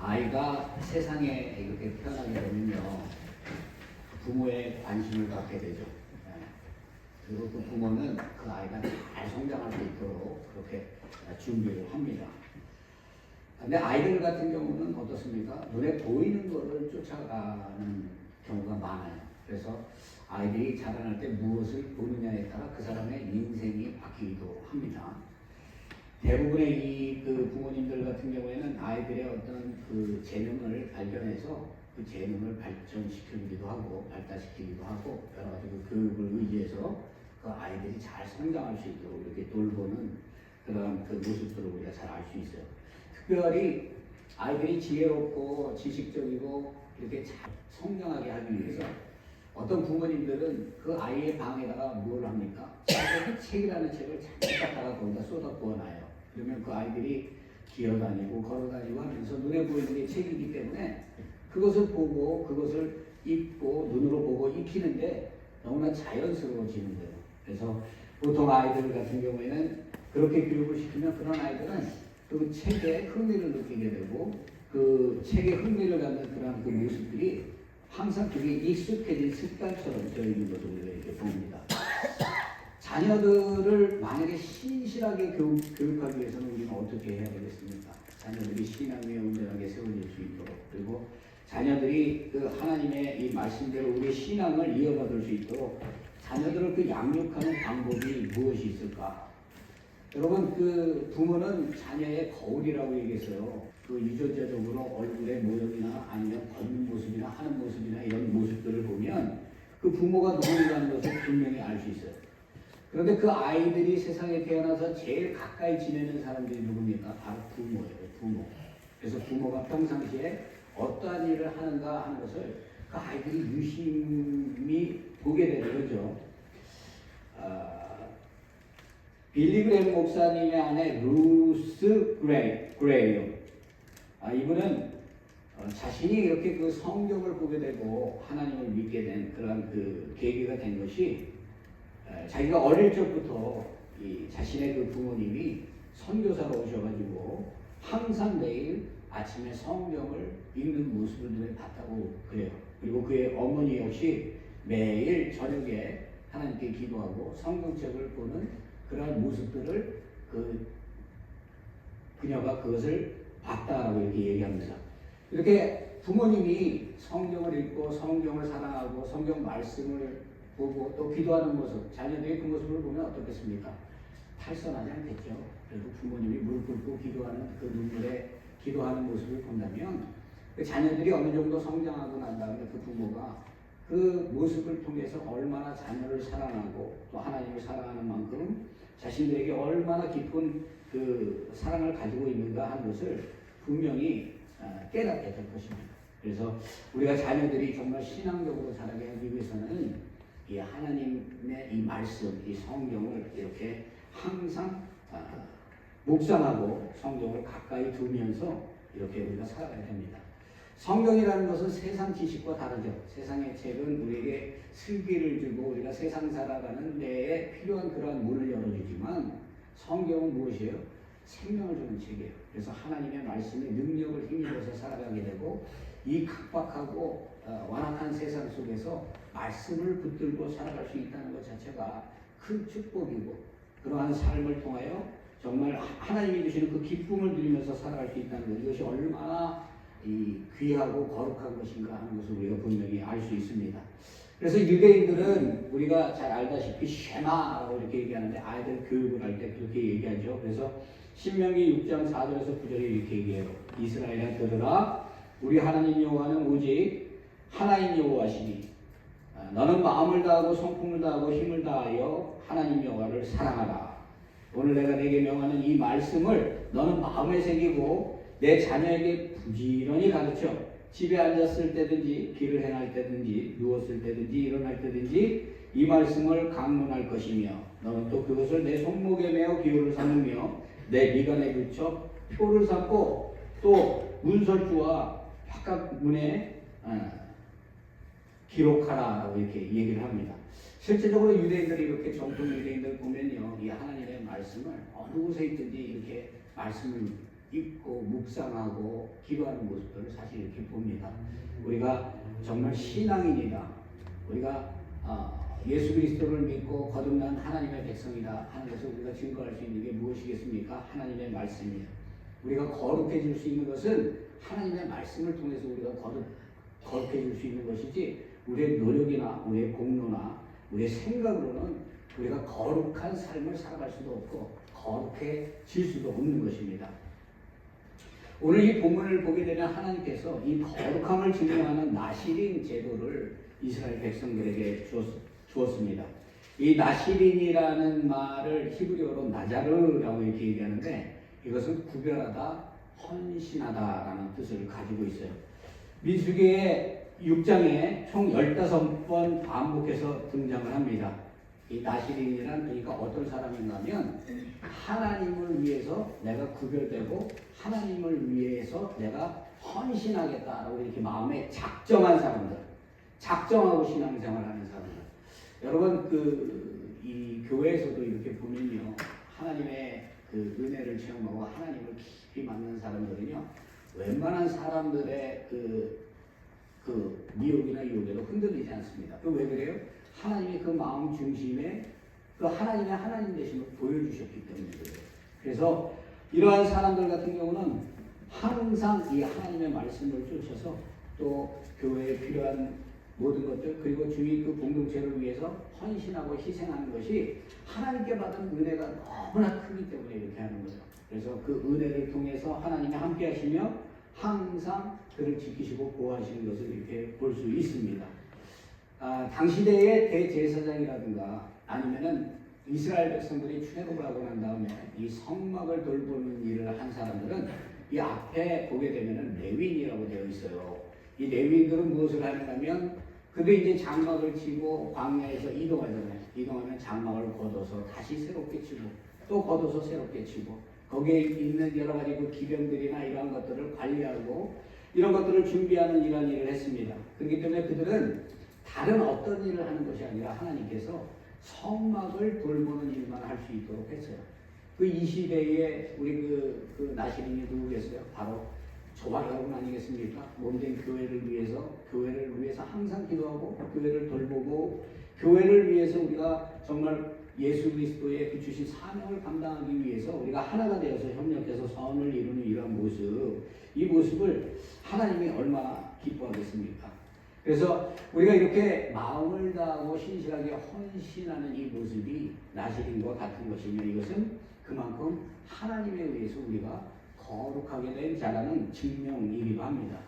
아이가 세상에 이렇게 태어나게 되면요, 부모의 관심을 갖게 되죠. 예. 그리고 그 부모는 그 아이가 잘 성장할 수 있도록 그렇게 준비를 합니다. 근데 아이들 같은 경우는 어떻습니까? 눈에 보이는 것을 쫓아가는 경우가 많아요. 그래서 아이들이 자라날 때 무엇을 보느냐에 따라 그 사람의 인생이 바뀌기도 합니다. 대부분의 그 부모님들 같은 경우에는 아이들의 어떤 그 재능을 발견해서 그 재능을 발전시키기도 하고 발달시키기도 하고 여러 가지 그 교육을 의지해서 그 아이들이 잘 성장할 수 있도록 이렇게 돌보는 그런 그 모습들을 우리가 잘 알 수 있어요. 특별히 아이들이 지혜롭고 지식적이고 이렇게 잘 성장하게 하기 위해서 어떤 부모님들은 그 아이의 방에다가 뭘 합니까? 책이라는 책을 잘못 갖다가 거기다 쏟아 부어놔요. 그러면 그 아이들이 기어다니고 걸어다니고 하면서 눈에 보이는 게 책이기 때문에 그것을 보고 그것을 읽고 눈으로 보고 익히는데 너무나 자연스러워지는 거예요. 그래서 보통 아이들 같은 경우에는 그렇게 교육을 시키면 그런 아이들은 그 책에 흥미를 느끼게 되고 그 책에 흥미를 갖는 그런 그 모습들이 항상 그게 익숙해진 습관처럼 되어 있는 것을 우리가 이렇게 봅니다. 자녀들을 만약에 신실하게 교육하기 위해서는 우리는 어떻게 해야 되겠습니까? 자녀들이 신앙 위에 온전하게 세워질 수 있도록, 그리고 자녀들이 그 하나님의 이 말씀대로 우리의 신앙을 이어받을 수 있도록 자녀들을 그 양육하는 방법이 무엇이 있을까? 여러분, 그 부모는 자녀의 거울이라고 얘기했어요. 그 유전자적으로 얼굴의 모형이나 아니면 걷는 모습이나 하는 모습이나 이런 모습들을 보면 그 부모가 누구라는 것을 분명히 알 수 있어요. 그런데 그 아이들이 세상에 태어나서 제일 가까이 지내는 사람들이 누굽니까? 바로 부모예요. 부모. 그래서 부모가 평상시에 어떠한 일을 하는가 하는 것을 그 아이들이 유심히 보게 되는 거죠. 빌리 그레임 목사님의 아내 루스 그레이엄. 이분은 자신이 이렇게 그 성경을 보게 되고 하나님을 믿게 된 그런 그 계기가 된 것이 자기가 어릴 적부터 이 자신의 그 부모님이 선교사로 오셔가지고 항상 매일 아침에 성경을 읽는 모습을 눈에 봤다고 그래요. 그리고 그의 어머니 역시 매일 저녁에 하나님께 기도하고 성경책을 보는 그런 모습들을 그녀가 그것을 봤다라고 이렇게 얘기합니다. 이렇게 부모님이 성경을 읽고 성경을 사랑하고 성경 말씀을 보고 또 기도하는 모습, 자녀들이 그 모습을 보면 어떻겠습니까? 탈선하지 않겠죠. 그래도 부모님이 무릎 꿇고 기도하는 그 눈물에 기도하는 모습을 본다면 그 자녀들이 어느 정도 성장하고 난 다음에 그 부모가 그 모습을 통해서 얼마나 자녀를 사랑하고 또 하나님을 사랑하는 만큼 자신들에게 얼마나 깊은 그 사랑을 가지고 있는가 하는 것을 분명히 깨닫게 될 것입니다. 그래서 우리가 자녀들이 정말 신앙적으로 자라게 하기 위해서는 이 하나님의 이 말씀, 이 성경을 이렇게 항상 묵상하고 성경을 가까이 두면서 이렇게 우리가 살아가야 됩니다. 성경이라는 것은 세상 지식과 다르죠. 세상의 책은 우리에게 슬기를 주고 우리가 세상 살아가는 데에 필요한 그러한 문을 열어주지만 성경은 무엇이에요? 생명을 주는 책이에요. 그래서 하나님의 말씀에 능력을 힘입어서 살아가게 되고 이 각박하고 완악한 세상 속에서 말씀을 붙들고 살아갈 수 있다는 것 자체가 큰 축복이고 그러한 삶을 통하여 정말 하나님이 주시는 그 기쁨을 누리면서 살아갈 수 있다는 것, 이것이 얼마나 이 귀하고 거룩한 것인가 하는 것을 우리가 분명히 알 수 있습니다. 그래서 유대인들은 우리가 잘 알다시피 쉐마라고 이렇게 얘기하는데 아이들 교육을 할 때 그렇게 얘기하죠. 그래서 신명기 6장 4절에서 9절에 이렇게 얘기해요. 이스라엘아 들으라, 우리 하나님 여호와는 오직 하나인 여호와시니 너는 마음을 다하고 성품을 다하고 힘을 다하여 하나님 여호와를 사랑하라. 오늘 내가 네게 명하는 이 말씀을 너는 마음에 새기고 내 자녀에게 부지런히 가르쳐 집에 앉았을 때든지 길을 행할 때든지 누웠을 때든지 일어날 때든지 이 말씀을 강론할 것이며 너는 또 그것을 내 손목에 매어 기호를 삼으며 내 미간에 붙여 표를 삼고 또 문설주와 화각문에 기록하라라고 이렇게 얘기를 합니다. 실제적으로 유대인들이 이렇게 정통 유대인들 보면요, 이 하나님의 말씀을 어느 곳에 있든지 이렇게 말씀을 읽고 묵상하고 기도하는 모습들을 사실 이렇게 봅니다. 우리가 정말 신앙인이다. 우리가 예수 그리스도를 믿고 거듭난 하나님의 백성이다 하는 것을 우리가 증거할 수 있는 게 무엇이겠습니까? 하나님의 말씀이에요. 우리가 거룩해질 수 있는 것은 하나님의 말씀을 통해서 우리가 거룩해질 수 있는 것이지 우리의 노력이나 우리의 공로나 우리의 생각으로는 우리가 거룩한 삶을 살아갈 수도 없고 거룩해질 수도 없는 것입니다. 오늘 이 본문을 보게 되면 하나님께서 이 거룩함을 증명하는 나시린 제도를 이스라엘 백성들에게 주었습니다. 이 나시린이라는 말을 히브리어로 나자르라고 이렇게 얘기하는데 이것은 구별하다, 헌신하다라는 뜻을 가지고 있어요. 민수기의 6장에 총 15번 반복해서 등장을 합니다. 이 나시린이란 그러니까 어떤 사람인가 하면 하나님을 위해서 내가 구별되고 하나님을 위해서 내가 헌신하겠다라고 이렇게 마음에 작정한 사람들, 작정하고 신앙생활하는 사람들. 여러분 이 교회에서도 이렇게 보면요, 하나님의 그 은혜를 체험하고 하나님을 깊이 만난 사람들은요, 웬만한 사람들의 그 미혹이나 유혹에도 흔들리지 않습니다. 왜 그래요? 하나님이 그 마음 중심에 그 하나님의 하나님 되심을 보여주셨기 때문에 그래요. 그래서 이러한 사람들 같은 경우는 항상 이 하나님의 말씀을 쫓아서 또 교회에 필요한 모든 것들 그리고 주위 그 공동체를 위해서 헌신하고 희생하는 것이 하나님께 받은 은혜가 너무나 크기 때문에 이렇게 하는 거죠. 그래서 그 은혜를 통해서 하나님이 함께 하시며 항상 그를 지키시고 보호하시는 것을 이렇게 볼 수 있습니다. 당시대의 대제사장이라든가 아니면은 이스라엘 백성들이 출애굽을 하고 난 다음에 이 성막을 돌보는 일을 한 사람들은 이 앞에 보게 되면은 레위인이라고 되어 있어요. 이 레위인들은 무엇을 하냐면 그들이 이제 장막을 치고 광야에서 이동하잖아요. 이동하면 장막을 걷어서 다시 새롭게 치고 또 걷어서 새롭게 치고 거기에 있는 여러 가지 그 기병들이나 이러한 것들을 관리하고 이런 것들을 준비하는 이런 일을 했습니다. 그렇기 때문에 그들은 다른 어떤 일을 하는 것이 아니라 하나님께서 성막을 돌보는 일만 할 수 있도록 했어요. 이 시대에 우리 그 나시린이 누구겠어요? 바로 저와 여러분 아니겠습니까? 몸된 교회를 위해서 항상 기도하고 교회를 돌보고 교회를 위해서 우리가 정말 예수 그리스도의 그 주신 사명을 감당하기 위해서 우리가 하나가 되어서 협력해서 선을 이루는 이러한 모습, 이 모습을 하나님이 얼마나 기뻐하겠습니까? 그래서 우리가 이렇게 마음을 다하고 신실하게 헌신하는 이 모습이 나시린과 같은 것이며 이것은 그만큼 하나님에 의해서 우리가 거룩하게 된 자라는 증명이기도 합니다.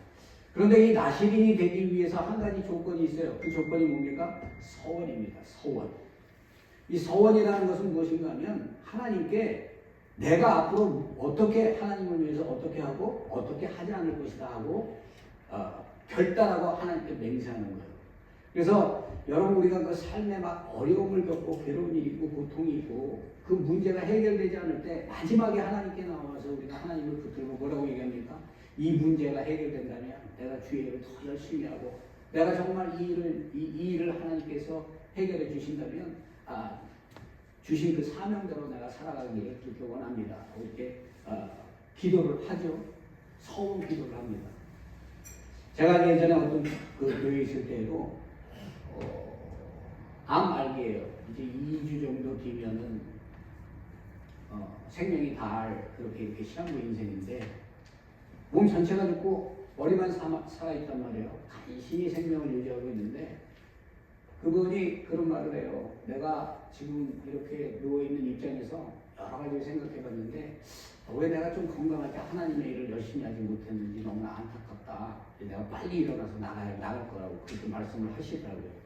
그런데 이 나시린이 되기 위해서 한 가지 조건이 있어요. 그 조건이 뭡니까? 서원입니다. 서원. 이 서원이라는 것은 무엇인가 하면 하나님께 내가 앞으로 어떻게 하나님을 위해서 어떻게 하고 어떻게 하지 않을 것이다 하고 결단하고 하나님께 맹세하는 거예요. 그래서 여러분 우리가 그 삶에 막 어려움을 겪고 괴로운 일이 있고 고통이 있고 그 문제가 해결되지 않을 때 마지막에 하나님께 나와서 우리가 하나님을 붙들고 뭐라고 얘기합니까? 이 문제가 해결된다면 내가 주의 일을 더 열심히 하고 내가 정말 이 일을 하나님께서 해결해 주신다면 주신 그 사명대로 내가 살아가기를 그렇게 원합니다. 이렇게 기도를 하죠. 서원 기도를 합니다. 제가 예전에 어떤 그 교회에 있을 때에도 암 말기예요. 이제 2주 정도 뒤면은 생명이 닿을 그렇게 이렇게 시한부 인생인데 몸 전체가 죽고 머리만 살아있단 말이에요. 간신히 생명을 유지하고 있는데 그분이 그런 말을 해요. 내가 지금 이렇게 누워있는 입장에서 여러 가지를 생각해봤는데 왜 내가 좀 건강할 때 하나님의 일을 열심히 하지 못했는지 너무나 안타깝다. 내가 빨리 일어나서 나갈 거라고 그렇게 말씀을 하시더라고요.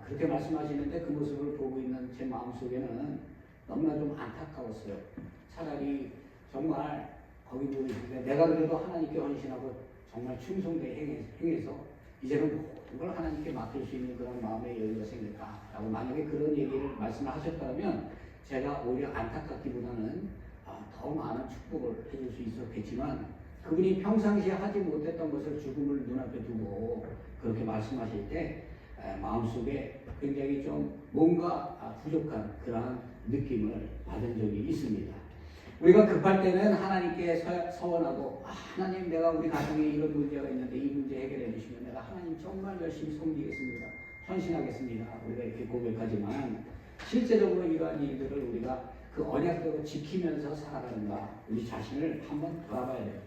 그렇게 말씀하시는데 그 모습을 보고 있는 제 마음속에는 너무나 좀 안타까웠어요. 차라리 정말 거기 보고 있을 때 내가 그래도 하나님께 헌신하고 정말 충성되게 행해서 이제는 모든 걸 하나님께 맡길 수 있는 그런 마음의 여유가 생겼다라고 만약에 그런 얘기를 말씀을 하셨다면 제가 오히려 안타깝기보다는 더 많은 축복을 해줄 수 있었겠지만 그분이 평상시에 하지 못했던 것을 죽음을 눈앞에 두고 그렇게 말씀하실 때 마음속에 굉장히 좀 뭔가 부족한 그러한 느낌을 받은 적이 있습니다. 우리가 급할 때는 하나님께 서원하고 하나님 내가 우리 가정에 이런 문제가 있는데 이 문제 해결해 주시면 내가 하나님 정말 열심히 섬기겠습니다. 헌신하겠습니다. 우리가 이렇게 고백하지만 실제적으로 이러한 일들을 우리가 그 언약대로 지키면서 살아가는가 우리 자신을 한번 돌아봐야 돼요.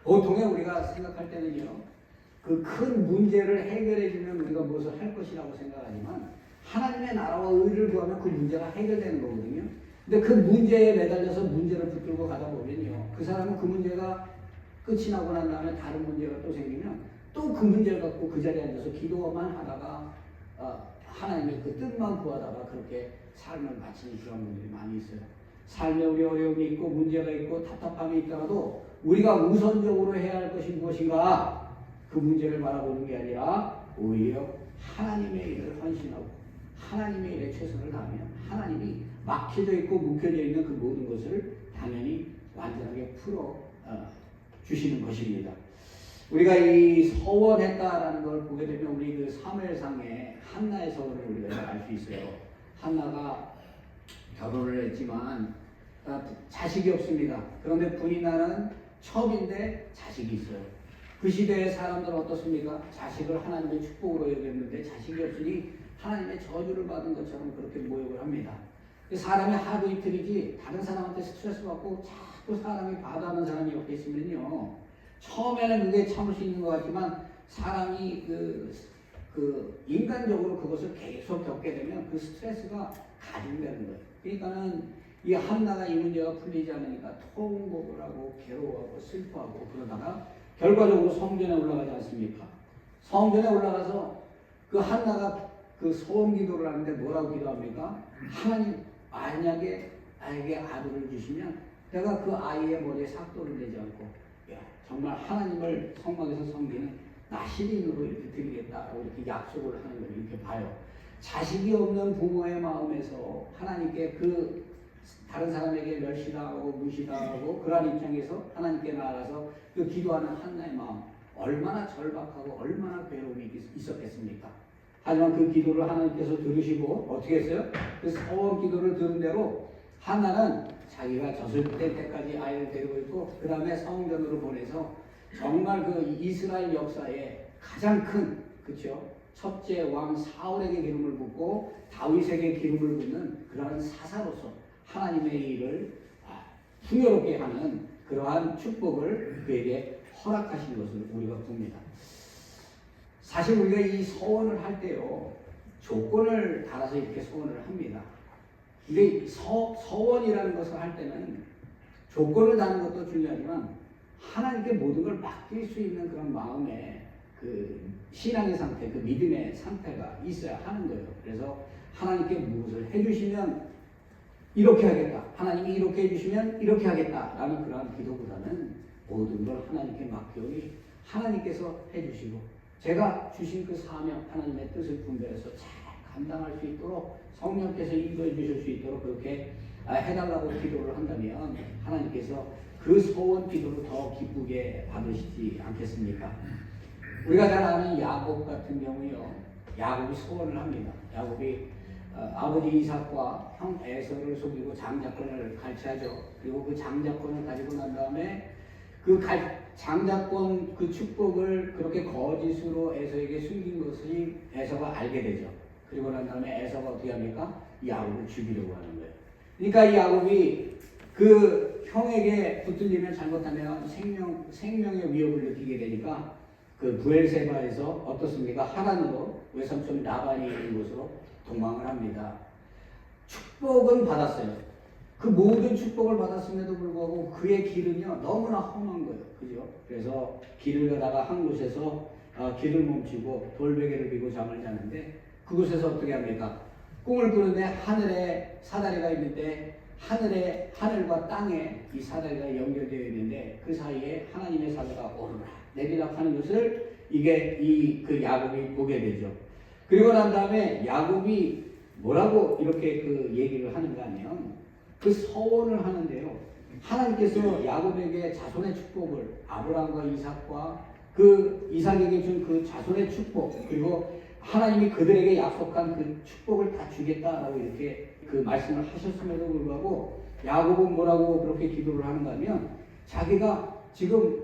보통에 우리가 생각할 때는요. 그 큰 문제를 해결해 주면 우리가 무엇을 할 것이라고 생각하지만 하나님의 나라와 의를 구하면 그 문제가 해결되는 거거든요. 근데 그 문제에 매달려서 문제를 붙들고 가다 보면요. 그 사람은 그 문제가 끝이 나고 난 다음에 다른 문제가 또 생기면 또 그 문제를 갖고 그 자리에 앉아서 기도만 하다가 하나님의 그 뜻만 구하다가 그렇게 삶을 마치는 그런 분들이 많이 있어요. 삶에 우리 어려움이 있고 문제가 있고 답답함이 있더라도 우리가 우선적으로 해야 할 것이 무엇인가? 그 문제를 바라보는 게 아니라 오히려 하나님의 일을 헌신하고 하나님의 일에 최선을 다하면 하나님이 막혀져 있고 묵혀져 있는 그 모든 것을 당연히 완전하게 풀어 주시는 것입니다. 우리가 이 서원했다라는 걸 보게 되면 우리 그 사무엘상의 한나의 서원을 우리가 알 수 있어요. 한나가 결혼을 했지만 자식이 없습니다. 그런데 분이 나는 첩인데 자식이 있어요. 그 시대의 사람들은 어떻습니까? 자식을 하나님의 축복으로 여겼는데 자식이 없으니 하나님의 저주를 받은 것처럼 그렇게 모욕을 합니다. 사람이 하루 이틀이지 다른 사람한테 스트레스 받고 자꾸 사람이 받아하는 사람이 옆에 있으면요. 처음에는 그게 참을 수 있는 것 같지만 사람이 인간적으로 그것을 계속 겪게 되면 그 스트레스가 가중되는 거예요. 그러니까는 이 한나가 이 문제가 풀리지 않으니까 통곡을 하고 괴로워하고 슬퍼하고 그러다가 결과적으로 성전에 올라가지 않습니까? 성전에 올라가서 그 한나가 그 소원 기도를 하는데 뭐라고 기도합니까? 하나님 만약에 나에게 아들을 주시면 내가 그 아이의 머리에 삭도를 내지 않고 정말 하나님을 성막에서 섬기는 나시린으로 이렇게 드리겠다고 이렇게 약속을 하는 걸 이렇게 봐요. 자식이 없는 부모의 마음에서 하나님께 그 다른 사람에게 멸시당하고 무시당하고 그러한 입장에서 하나님께 나아가서 그 기도하는 한나의 마음 얼마나 절박하고 얼마나 괴로움이 있었겠습니까? 하지만 그 기도를 하나님께서 들으시고 어떻게 했어요? 그 서원 기도를 들은 대로 한나는 자기가 젖을 뗄 때까지 아이를 데리고 있고 그 다음에 성전으로 보내서 정말 그 이스라엘 역사에 가장 큰 그렇죠? 첫째 왕 사울에게 기름을 붓고 다윗에게 기름을 붓는 그러한 사사로서 하나님의 일을 풍요롭게 하는 그러한 축복을 그에게 허락하신 것을 우리가 봅니다. 사실 우리가 이 서원을 할 때요 조건을 달아서 이렇게 서원을 합니다. 근데 서원이라는 것을 할 때는 조건을 다는 것도 중요하지만 하나님께 모든 걸 맡길 수 있는 그런 마음의 그 신앙의 상태, 그 믿음의 상태가 있어야 하는 거예요. 그래서 하나님께 무엇을 해주시면 이렇게 하겠다. 하나님이 이렇게 해주시면 이렇게 하겠다라는 그러한 기도보다는 모든 걸 하나님께 맡기오니 하나님께서 해주시고 제가 주신 그 사명, 하나님의 뜻을 분별해서 잘 감당할 수 있도록 성령께서 인도해 주실 수 있도록 그렇게 해달라고 기도를 한다면 하나님께서 그 소원 기도를 더 기쁘게 받으시지 않겠습니까? 우리가 잘 아는 야곱 같은 경우요. 야곱이 소원을 합니다. 야곱이 아버지 이삭과 형 에서를 속이고 장자권을 갈취하죠. 그리고 그 장자권을 가지고 난 다음에 그 장자권 그 축복을 그렇게 거짓으로 에서에게 숨긴 것을 에서가 알게 되죠. 그리고 난 다음에 에서가 어떻게 합니까? 야곱을 죽이려고 하는 거예요. 그러니까 이 야곱이 그 형에게 붙들리면 잘못하면 생명의 위협을 느끼게 되니까 그 부엘세바에서 어떻습니까? 하란으로 외삼촌 라반이 있는 곳으로 도망을 합니다. 축복은 받았어요. 그 모든 축복을 받았음에도 불구하고 그의 길은요 너무나 험한 거예요. 그죠? 그래서 길을 가다가 한 곳에서 길을 멈추고 돌베개를 비고 잠을 자는데 그곳에서 어떻게 합니까? 꿈을 꾸는데 하늘에 사다리가 있는데 하늘과 땅에 이 사다리가 연결되어 있는데 그 사이에 하나님의 사자가 오르락 내리락 하는 것을 그 야곱이 보게 되죠. 그리고 난 다음에 야곱이 뭐라고 이렇게 그 얘기를 하는가 하면 그 서원을 하는데요. 하나님께서 야곱에게 자손의 축복을 아브라함과 이삭과 그 이삭에게 준 그 자손의 축복 그리고 하나님이 그들에게 약속한 그 축복을 다 주겠다라고 이렇게 그 말씀을 하셨음에도 불구하고 야곱은 뭐라고 그렇게 기도를 하는가 하면 자기가 지금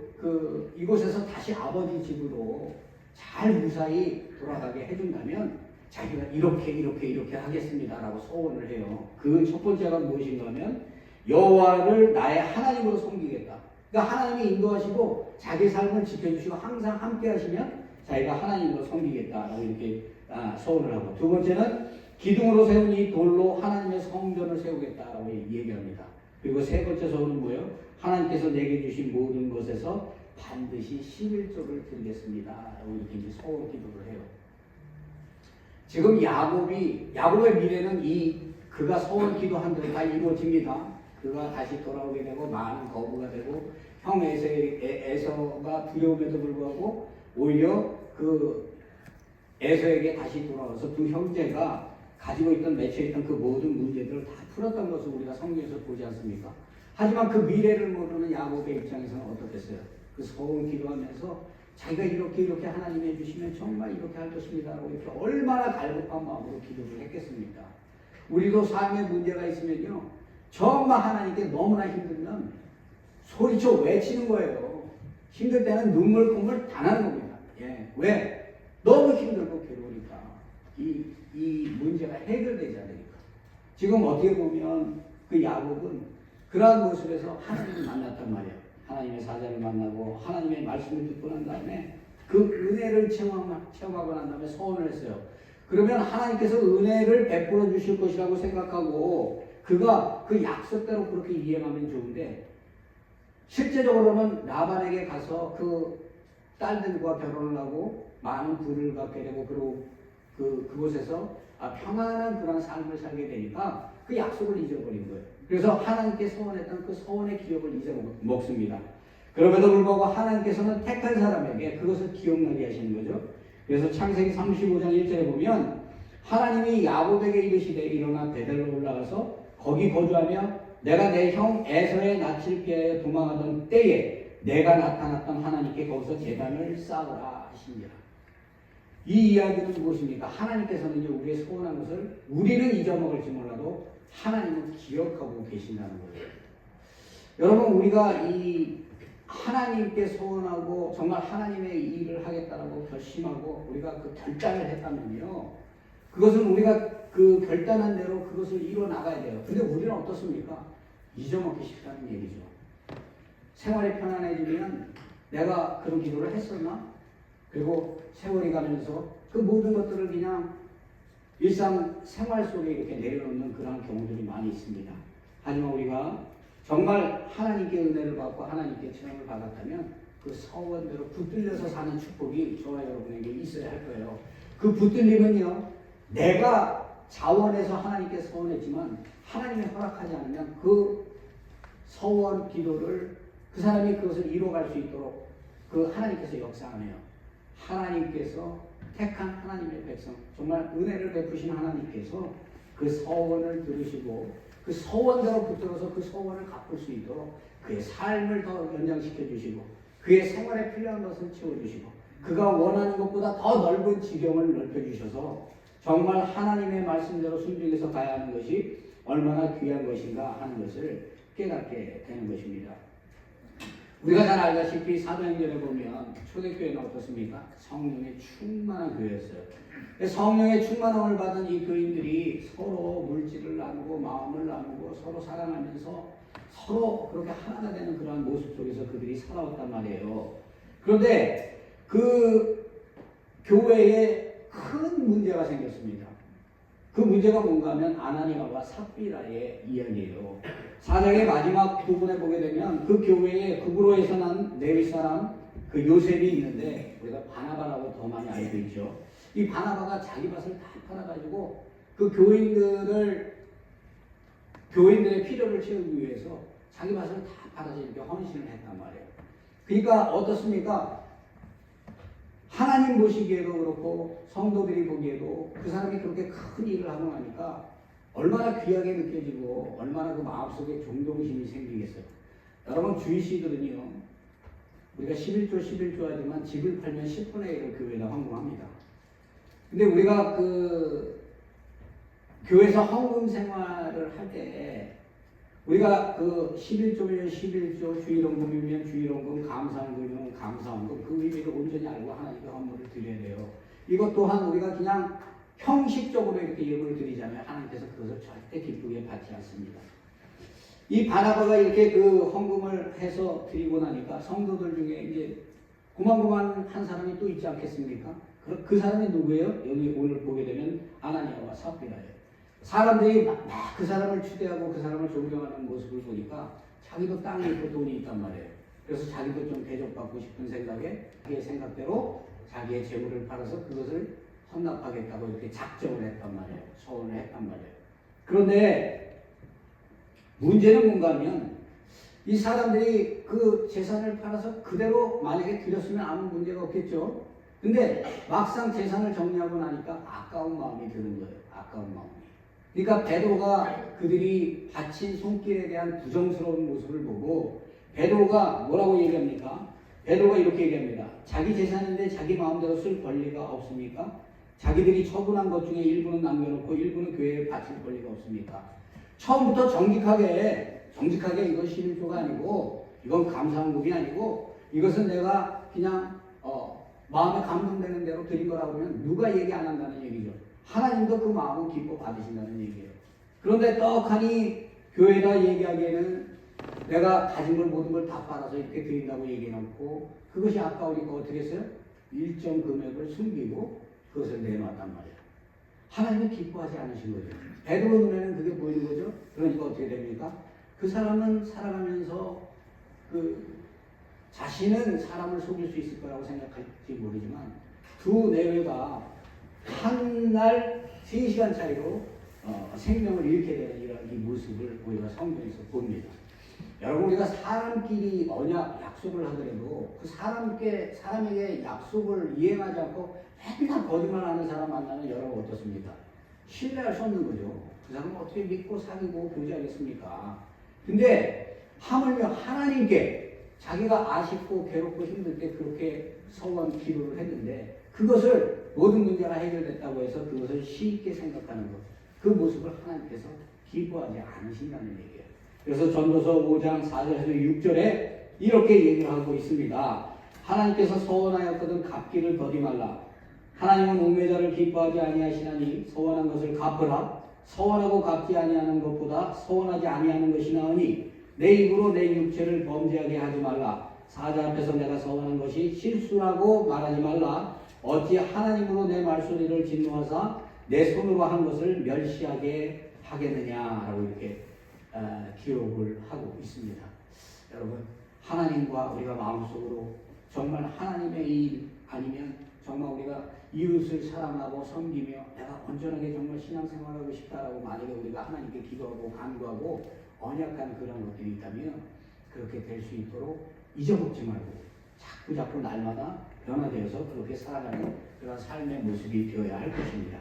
이곳에서 다시 아버지 집으로 잘 무사히 돌아가게 해준다면 자기가 이렇게 하겠습니다라고 소원을 해요. 그 첫 번째가 무엇인가 하면 여호와를 나의 하나님으로 섬기겠다. 그러니까 하나님이 인도하시고 자기 삶을 지켜주시고 항상 함께 하시면 자기가 하나님으로 섬기겠다라고 이렇게 소원을 하고, 두 번째는 기둥으로 세운 이 돌로 하나님의 성전을 세우겠다라고 얘기합니다. 그리고 세 번째 소원은 뭐예요? 하나님께서 내게 주신 모든 것에서 반드시 11조를 드리겠습니다라고 이렇게 이제 소원 기도를 해요. 지금 야곱의 미래는 그가 소원 기도한 대로 다 이루어집니다. 그가 다시 돌아오게 되고 많은 거부가 되고 형 에서가 두려움에도 불구하고 오히려 그 에서에게 다시 돌아와서 두 형제가 가지고 있던 맺혀있던 그 모든 문제들을 다 풀었던 것을 우리가 성경에서 보지 않습니까? 하지만 그 미래를 모르는 야곱의 입장에서는 어떻겠어요? 그 소원 기도하면서 자기가 이렇게 하나님이 해주시면 정말 이렇게 할 것입니다라고 이렇게 얼마나 갈급한 마음으로 기도를 했겠습니까? 우리도 삶에 문제가 있으면요, 정말 하나님께 너무나 힘들면 소리쳐 외치는 거예요. 힘들 때는 눈물 콧물 다 나는 겁니다. 예. 왜? 너무 힘들고 괴로우니까. 이 문제가 해결되지 않으니까. 지금 어떻게 보면 그 야곱은 그러한 모습에서 하나님을 만났단 말이에요. 하나님의 사자를 만나고 하나님의 말씀을 듣고 난 다음에 그 은혜를 체험하고 난 다음에 소원을 했어요. 그러면 하나님께서 은혜를 베풀어 주실 것이라고 생각하고 그가 그 약속대로 그렇게 이행하면 좋은데, 실제적으로는 라반에게 가서 그 딸들과 결혼을 하고 많은 부를 갖게 되고 그리고 그곳에서 평안한 그런 삶을 살게 되니까 그 약속을 잊어버린 거예요. 그래서 하나님께 소원했던 그 소원의 기억을 잊어먹습니다. 그럼에도 불구하고 하나님께서는 택한 사람에게 그것을 기억나게 하시는 거죠. 그래서 창세기 35장 1절에 보면 하나님이 야곱에게 이르시되 일어나 베델로 올라가서 거기 거주하며 내가 내 형 에서의 낯을 피하여 도망하던 때에 내가 나타났던 하나님께 거기서 제단을 쌓으라 하시니라. 이 이야기는 무엇입니까? 하나님께서는 우리의 소원한 것을 우리는 잊어먹을지 몰라도 하나님은 기억하고 계신다는 거예요. 여러분, 우리가 이 하나님께 소원하고 정말 하나님의 일을 하겠다라고 결심하고 우리가 그 결단을 했다면요, 그것은 우리가 그 결단한 대로 그것을 이루어 나가야 돼요. 근데 우리는 어떻습니까? 잊어먹기 쉽다는 얘기죠. 생활이 편안해지면 내가 그런 기도를 했었나? 그리고 세월이 가면서 그 모든 것들을 그냥 일상 생활 속에 이렇게 내려놓는 그런 경우들이 많이 있습니다. 하지만 우리가 정말 하나님께 은혜를 받고 하나님께 체험을 받았다면 그 서원대로 붙들려서 사는 축복이 저와 여러분에게 있어야 할 거예요. 그 붙들림은요, 내가 자원해서 하나님께 서원했지만 하나님이 허락하지 않으면 그 서원 기도를 그 사람이 그것을 이루어갈 수 있도록 그 하나님께서 역사하네요. 하나님께서 택한 하나님의 백성, 정말 은혜를 베푸신 하나님께서 그 서원을 들으시고 그 서원대로 붙들어서 그 서원을 갚을 수 있도록 그의 삶을 더 연장시켜 주시고 그의 생활에 필요한 것을 채워주시고 그가 원하는 것보다 더 넓은 지경을 넓혀주셔서 정말 하나님의 말씀대로 순종해서 가야 하는 것이 얼마나 귀한 것인가 하는 것을 깨닫게 되는 것입니다. 우리가 잘 알다시피 사도행전에 보면 초대교회는 어떻습니까? 성령의 충만한 교회였어요. 성령의 충만함을 받은 이 교인들이 서로 물질을 나누고 마음을 나누고 서로 사랑하면서 서로 그렇게 하나가 되는 그러한 모습 속에서 그들이 살아왔단 말이에요. 그런데 그 교회에 큰 문제가 생겼습니다. 그 문제가 뭔가 하면 아나니아와 삽비라의 이야기예요. 4장의 마지막 부분에 보게 되면 그 교회에 구브로에서 난 레위 사람 그 요셉이 있는데 우리가 바나바라고 더 많이 알고 있죠. 이 바나바가 자기 밭을 다 팔아가지고 그 교인들의 필요를 채우기 위해서 자기 밭을 다 팔아서 이렇게 헌신을 했단 말이에요. 그러니까 어떻습니까? 하나님 보시기에도 그렇고 성도들이 보기에도 그 사람이 그렇게 큰 일을 하고 나니까 얼마나 귀하게 느껴지고 얼마나 그 마음속에 존경심이 생기겠어요. 여러분, 주의시들은요, 우리가 11조 하지만 집을 팔면 10분의 1을 교회에다 헌금합니다. 근데 우리가 그 교회에서 헌금 생활을 할 때 우리가 그 11조면 11조, 주일원금이면 주일원금, 감사원금이면 감사원금, 그 의미를 온전히 알고 하나님께 헌물을 드려야 돼요. 이것 또한 우리가 그냥 형식적으로 이렇게 예물을 드리자면 하나님께서 그것을 절대 기쁘게 받지 않습니다. 이 바나바가 이렇게 그 헌금을 해서 드리고 나니까 성도들 중에 이제 고만고만한 사람이 또 있지 않겠습니까? 그 사람이 누구예요? 여기 오늘 보게 되면 아나니아와 삽비라예요. 사람들이 막 그 사람을 추대하고 그 사람을 존경하는 모습을 보니까 자기도 땅이 있고 돈이 있단 말이에요. 그래서 자기도 좀 대접받고 싶은 생각에 자기의 생각대로 자기의 재물을 팔아서 그것을 헌납하겠다고 이렇게 작정을 했단 말이에요. 소원을 했단 말이에요. 그런데 문제는 뭔가 하면 이 사람들이 그 재산을 팔아서 그대로 만약에 드렸으면 아무 문제가 없겠죠. 근데 막상 재산을 정리하고 나니까 아까운 마음이 드는 거예요. 아까운 마음이. 그러니까 베드로가 그들이 바친 손길에 대한 부정스러운 모습을 보고 베드로가 뭐라고 얘기합니까? 베드로가 이렇게 얘기합니다. 자기 재산인데 자기 마음대로 쓸 권리가 없습니까? 자기들이 처분한 것 중에 일부는 남겨놓고 일부는 교회에 바칠 권리가 없습니까? 처음부터 정직하게 이건 11조가 아니고 이건 감사헌금이 아니고 이것은 내가 그냥 마음에 감동되는 대로 드린 거라고 하면 누가 얘기 안 한다는 얘기죠. 하나님도 그 마음을 기뻐 받으신다는 얘기예요. 그런데 떡하니 교회가 얘기하기에는 내가 가진 걸 모든 걸 다 팔아서 이렇게 드린다고 얘기해놓고 그것이 아까우니까 어떻게 했어요? 일정 금액을 숨기고 그것을 내놓았단 말이에요. 하나님은 기뻐하지 않으신 거죠. 베드로 눈에는 그게 보이는 거죠. 그러니까 어떻게 됩니까? 그 사람은 살아가면서 자신은 사람을 속일 수 있을 거라고 생각할지 모르지만 두 내외가 한 날 3시간 차이로 생명을 잃게 되는 이런 이 모습을 우리가 성경에서 봅니다. 여러분 우리가 사람끼리 언약, 약속을 하더라도 그 사람에게 약속을 이행하지 않고 맨날 거짓말하는 사람 만나면 여러분 어떻습니까? 신뢰할 수 없는 거죠. 그 사람은 어떻게 믿고 사귀고 교제하겠습니까? 근데 하물며 하나님께 자기가 아쉽고 괴롭고 힘들 때 그렇게 서원 기도를 했는데 그것을 모든 문제가 해결됐다고 해서 그것을 쉽게 생각하는 것, 그 모습을 하나님께서 기뻐하지 않으신다는 얘기예요. 그래서 전도서 5장 4절에서 6절에 이렇게 얘기를 하고 있습니다. 하나님께서 서원하였거든 갚기를 더디 말라. 하나님은 우매자를 기뻐하지 아니하시나니 서원한 것을 갚으라. 서원하고 갚지 아니하는 것보다 서원하지 아니하는 것이 나으니 내 입으로 내 육체를 범죄하게 하지 말라. 사자 앞에서 내가 서원한 것이 실수라고 말하지 말라. 어찌 하나님으로 내 말소리를 진노하사 내 손으로 한 것을 멸시하게 하겠느냐라고 이렇게 기록을 하고 있습니다. 여러분 하나님과 우리가 마음속으로 정말 하나님의 일 아니면 정말 우리가 이웃을 사랑하고 섬기며 내가 온전하게 정말 신앙생활하고 싶다라고 만약에 우리가 하나님께 기도하고 간구하고 언약한 그런 것들이 있다면 그렇게 될 수 있도록 잊어먹지 말고 자꾸 날마다 변화되어서 그렇게 살아가는 그런 삶의 모습이 되어야 할 것입니다.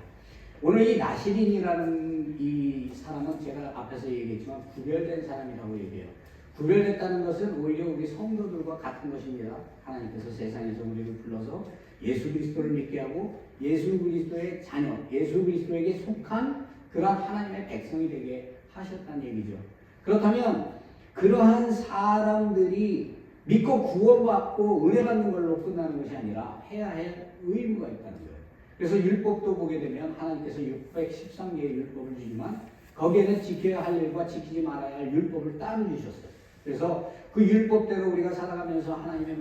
오늘 이 나시린이라는 이 사람은 제가 앞에서 얘기했지만 구별된 사람이라고 얘기해요. 구별됐다는 것은 오히려 우리 성도들과 같은 것입니다. 하나님께서 세상에서 우리를 불러서 예수 그리스도를 믿게 하고 예수 그리스도의 자녀, 예수 그리스도에게 속한 그런 하나님의 백성이 되게 하셨다는 얘기죠. 그렇다면 그러한 사람들이 믿고 구원받고 은혜 받는 걸로 끝나는 것이 아니라 해야 할 의무가 있다는 거예요. 그래서 율법도 보게 되면 하나님께서 613개의 율법을 주지만 거기에는 지켜야 할 일과 지키지 말아야 할 율법을 따로 주셨어요. 그래서 그 율법대로 우리가 살아가면서 하나님의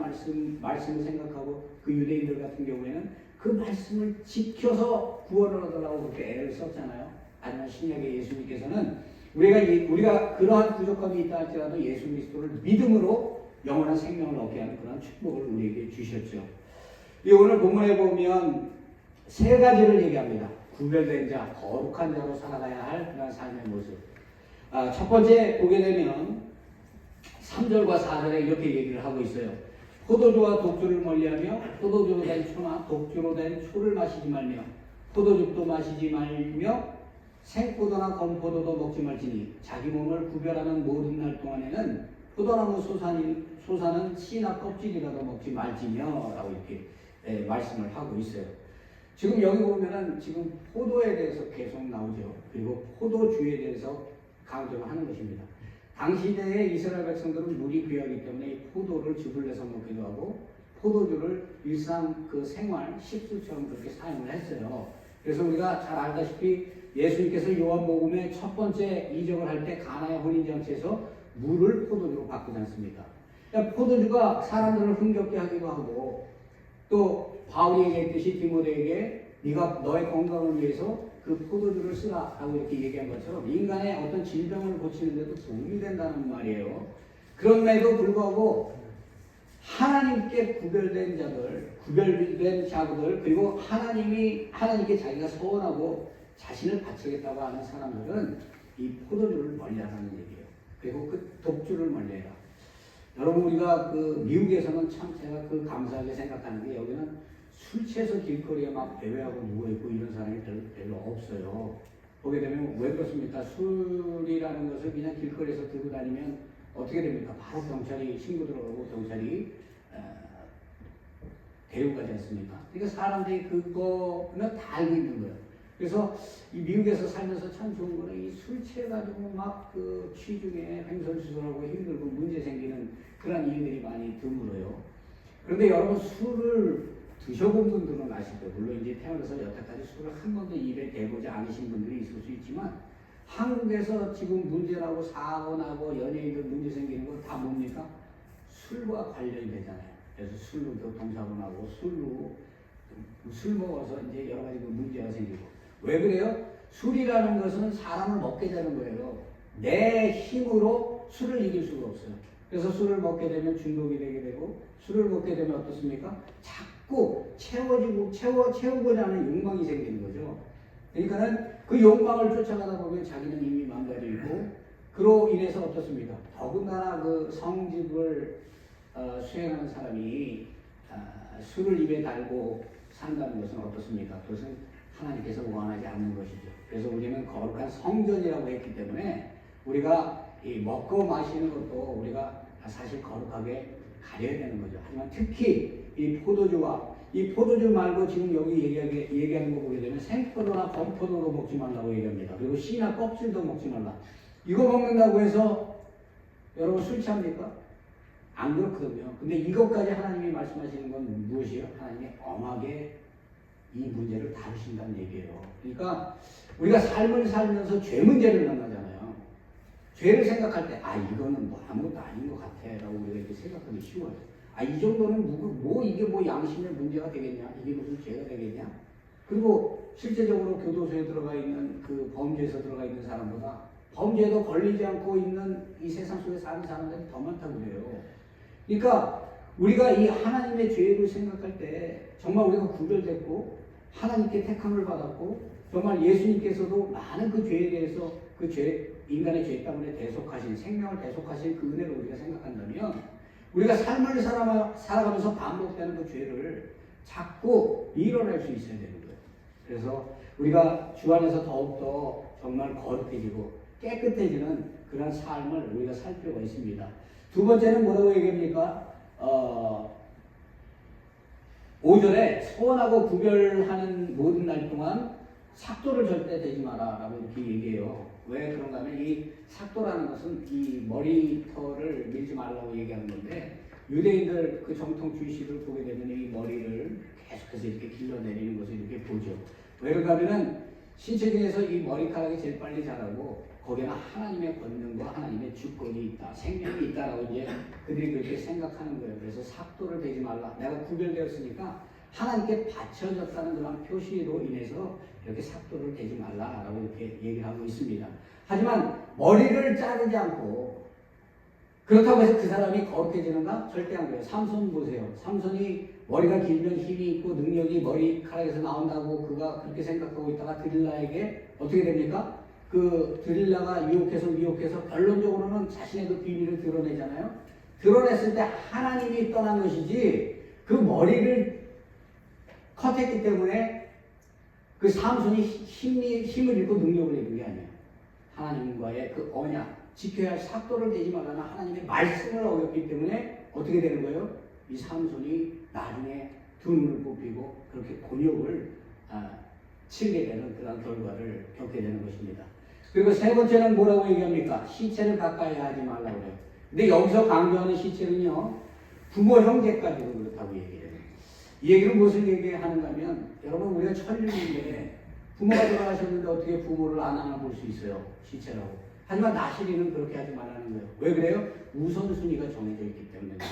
말씀을 생각하고 그 유대인들 같은 경우에는 그 말씀을 지켜서 구원을 얻으려고 그렇게 애를 썼잖아요. 하지만 신약의 예수님께서는 우리가 그러한 부족함이 있다 할지라도 예수 그리스도를 믿음으로 영원한 생명을 얻게 하는 그런 축복을 우리에게 주셨죠. 이 오늘 본문에 보면 3가지를 얘기합니다. 구별된 자, 거룩한 자로 살아가야 할 그런 삶의 모습. 첫 번째 보게 되면 3절과 4절에 이렇게 얘기를 하고 있어요. 포도주와 독주를 멀리하며 포도주로 된 초나 독주로 된 초를 마시지 말며 포도즙도 마시지 말며 생포도나 건포도도 먹지 말지니 자기 몸을 구별하는 모든 날 동안에는 포도나무 솟아는 씨나 껍질이라도 먹지 말지며 라고 이렇게 말씀을 하고 있어요. 지금 여기 보면은 지금 포도에 대해서 계속 나오죠. 그리고 포도주에 대해서 강조를 하는 것입니다. 당시 대에 이스라엘 백성들은 물이 귀하기 때문에 이 포도를 즙을 내서 먹기도 하고 포도주를 일상 그 생활 식수처럼 그렇게 사용을 했어요. 그래서 우리가 잘 알다시피 예수님께서 요한복음의 첫 번째 이적을 할 때 가나의 혼인잔치에서 물을 포도주로 바꾸지 않습니까? 그러니까 포도주가 사람들을 흥겹게 하기도 하고 또 바울이 얘기했듯이 디모데에게 네가 너의 건강을 위해서 그 포도주를 쓰라 라고 이렇게 얘기한 것처럼 인간의 어떤 질병을 고치는 데도 도움이 된다는 말이에요. 그럼에도 불구하고 하나님께 구별된 자들, 구별된 자들, 그리고 하나님께 자기가 서원하고 자신을 바치겠다고 하는 사람들은 이 포도주를 멀리하라는 얘기예요. 그리고 그 독주를 멀리해라. 여러분, 우리가 그 미국에서는 참 제가 그 감사하게 생각하는 게 여기는 술 취해서 길거리에 막 배회하고 누워있고 이런 사람이 별로 없어요. 보게 되면 왜 그렇습니까? 술이라는 것을 그냥 길거리에서 들고 다니면 어떻게 됩니까? 바로 경찰이 신고 들어가고 경찰이 데리고 가지 않습니까? 그러니까 사람들이 그거는 다 알고 있는 거예요. 그래서 이 미국에서 살면서 참 좋은 거는 이 술 취해가지고 막 그 취중에 횡설수설하고 힘들고 문제 생기는 그런 일들이 많이 드물어요. 그런데 여러분, 술을 드셔본 분들은 아실 거예요. 물론 이제 태어나서 여태까지 술을 한 번도 입에 대보지 않으신 분들이 있을 수 있지만 한국에서 지금 문제나고 사고 나고 연예인들 문제 생기는 거 다 뭡니까? 술과 관련이 되잖아요. 그래서 술로 교통사고 나고 술 먹어서 이제 여러 가지 그 문제가 생기고. 왜 그래요? 술이라는 것은 사람을 먹게 되는 거예요. 내 힘으로 술을 이길 수가 없어요. 그래서 술을 먹게 되면 중독이 되게 되고, 술을 먹게 되면 어떻습니까? 자꾸 채우고자 하는 욕망이 생기는 거죠. 그러니까는 그 욕망을 쫓아가다 보면 자기는 이미 망가져 있고, 그로 인해서 어떻습니까? 더군다나 그 성직을 수행하는 사람이 술을 입에 달고 산다는 것은 어떻습니까? 그것은 하나님께서 원하지 않는 것이죠. 그래서 우리는 거룩한 성전이라고 했기 때문에 우리가 이 먹고 마시는 것도 우리가 사실 거룩하게 가려야 되는 거죠. 하지만 특히 이 포도주 말고 지금 여기 얘기하는 거 보게 되면 생포도나 건포도도 먹지 말라고 얘기합니다. 그리고 씨나 껍질도 먹지 말라. 이거 먹는다고 해서 여러분 술 취합니까? 안 그렇거든요. 근데 이것까지 하나님이 말씀하시는 건 무엇이에요? 하나님이 엄하게 이 문제를 다루신다는 얘기예요. 그러니까 우리가 삶을 살면서 죄 문제를 만나잖아요. 죄를 생각할 때 이거는 뭐 아무것도 아닌 것 같아 라고 우리가 이렇게 생각하기 쉬워요. 이 정도는 이게 뭐 양심의 문제가 되겠냐? 이게 무슨 죄가 되겠냐? 그리고 실제적으로 교도소에 들어가 있는 그 범죄에서 들어가 있는 사람보다 범죄에도 걸리지 않고 있는 이 세상 속에 사는 사람들이 더 많다고 그래요. 그러니까 우리가 이 하나님의 죄를 생각할 때 정말 우리가 구별됐고 하나님께 택함을 받았고 정말 예수님께서도 많은 그 죄에 대해서 인간의 죄 때문에 대속하신, 생명을 대속하신 그 은혜를 우리가 생각한다면 우리가 삶을 살아가면서 반복되는 그 죄를 자꾸 밀어낼 수 있어야 되는 거예요. 그래서 우리가 주 안에서 더욱더 정말 거룩해지고 깨끗해지는 그런 삶을 우리가 살 필요가 있습니다. 두 번째는 뭐라고 얘기합니까? 5절에 소원하고 구별하는 모든 날 동안 삭도를 절대 대지 마라 라고 이렇게 얘기해요. 왜 그런가 하면 이 삭도라는 것은 이 머리털을 밀지 말라고 얘기하는 건데 유대인들 그 정통 주의식을 보게 되면 이 머리를 계속해서 이렇게 길러내리는 것을 이렇게 보죠. 왜 그런가 하면은 신체중에서 이 머리카락이 제일 빨리 자라고 거기에는 하나님의 권능과 하나님의 주권이 있다, 생명이 있다라고 이제 그들이 그렇게 생각하는 거예요. 그래서 삭도를 대지 말라. 내가 구별되었으니까 하나님께 바쳐졌다는 그런 표시로 인해서 이렇게 삭도를 대지 말라라고 이렇게 얘기를 하고 있습니다. 하지만 머리를 자르지 않고 그렇다고 해서 그 사람이 거룩해지는가? 절대 안 그래요. 삼손 보세요. 삼손이 머리가 길면 힘이 있고 능력이 머리카락에서 나온다고 그가 그렇게 생각하고 있다가 드릴라에게 어떻게 됩니까? 그 드릴라가 유혹해서 결론적으로는 자신의 그 비밀을 드러내잖아요. 드러냈을 때 하나님이 떠난 것이지 그 머리를 컷했기 때문에 그 삼손이 힘을 잃고 능력을 잃은 게 아니에요. 하나님과의 그 언약, 지켜야 할 삭도를 대지 말라는 하나님의 말씀을 어겼기 때문에 어떻게 되는 거예요? 이 삼손이 나중에 두 눈을 뽑히고 그렇게 곤욕을 치게 되는 그런 결과를 겪게 되는 것입니다. 그리고 세 번째는 뭐라고 얘기합니까? 시체를 가까이 하지 말라고 그래요. 근데 여기서 강조하는 시체는요, 부모 형제까지도 그렇다고 얘기해요. 이 얘기는 무슨 얘기하는가 하면, 여러분, 우리가 천륜인데, 부모가 돌아가셨는데 어떻게 부모를 안 안아볼 수 있어요? 시체라고. 하지만 나시리는 그렇게 하지 말라는 거예요. 왜 그래요? 우선순위가 정해져 있기 때문입니다.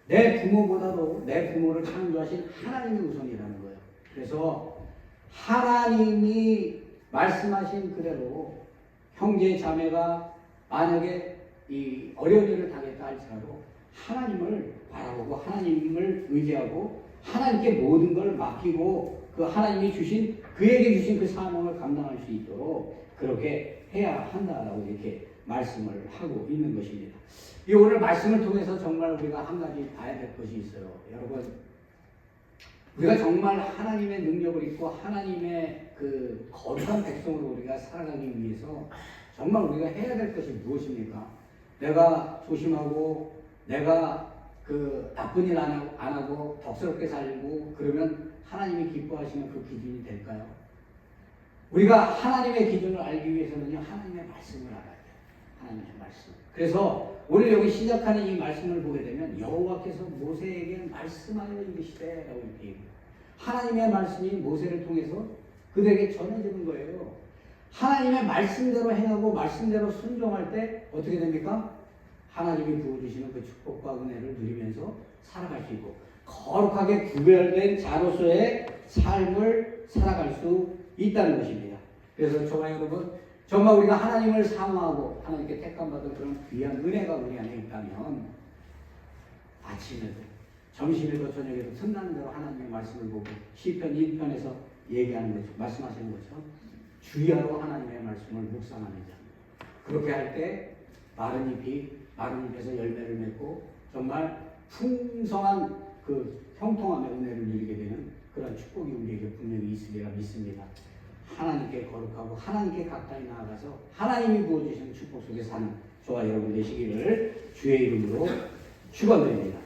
내 부모보다도 내 부모를 창조하신 하나님이 우선이라는 거예요. 그래서 하나님이 말씀하신 그대로 형제 자매가 만약에 이 어려운 일을 당했다 할지라도 하나님을 바라보고 하나님을 의지하고 하나님께 모든 걸 맡기고 그 하나님이 주신 그에게 주신 그 사명을 감당할 수 있도록 그렇게 해야 한다라고 이렇게 말씀을 하고 있는 것입니다. 이 오늘 말씀을 통해서 정말 우리가 한 가지 봐야 될 것이 있어요. 여러분, 우리가 정말 하나님의 능력을 입고 하나님의 그 거룩한 백성으로 우리가 살아가기 위해서 정말 우리가 해야 될 것이 무엇입니까? 내가 조심하고 내가 그 나쁜 일 안 하고 덕스럽게 살고 그러면 하나님이 기뻐하시는 그 기준이 될까요? 우리가 하나님의 기준을 알기 위해서는요, 하나님의 말씀을 알아야 돼요. 하나님의 말씀. 그래서 오늘 여기 시작하는 이 말씀을 보게 되면 여호와께서 모세에게 말씀하여 이르시되 라고 이렇게 얘기해요. 하나님의 말씀이 모세를 통해서 그들에게 전해지는 거예요. 하나님의 말씀대로 행하고 말씀대로 순종할 때 어떻게 됩니까? 하나님이 부어주시는 그 축복과 은혜를 누리면서 살아갈 수 있고 거룩하게 구별된 자로서의 삶을 살아갈 수 있다는 것입니다. 그래서 저와 여러분, 정말 우리가 하나님을 사모하고 하나님께 택함받은 그런 귀한 은혜가 우리 안에 있다면 아침에도 점심에도 저녁에도 틈나는 대로 하나님의 말씀을 보고 시편 1편에서 얘기하는 거죠. 말씀하시는 것처럼 주야로 하나님의 말씀을 묵상하는 자. 그렇게 할 때 마른 잎에서 열매를 맺고 정말 풍성한 그 형통함의 은혜를 누리게 되는 그런 축복이 우리에게 분명히 있으리라 믿습니다. 하나님께 거룩하고 하나님께 가까이 나아가서 하나님이 부어주시는 축복 속에 사는 저와 여러분 되시기를 주의 이름으로 축원드립니다.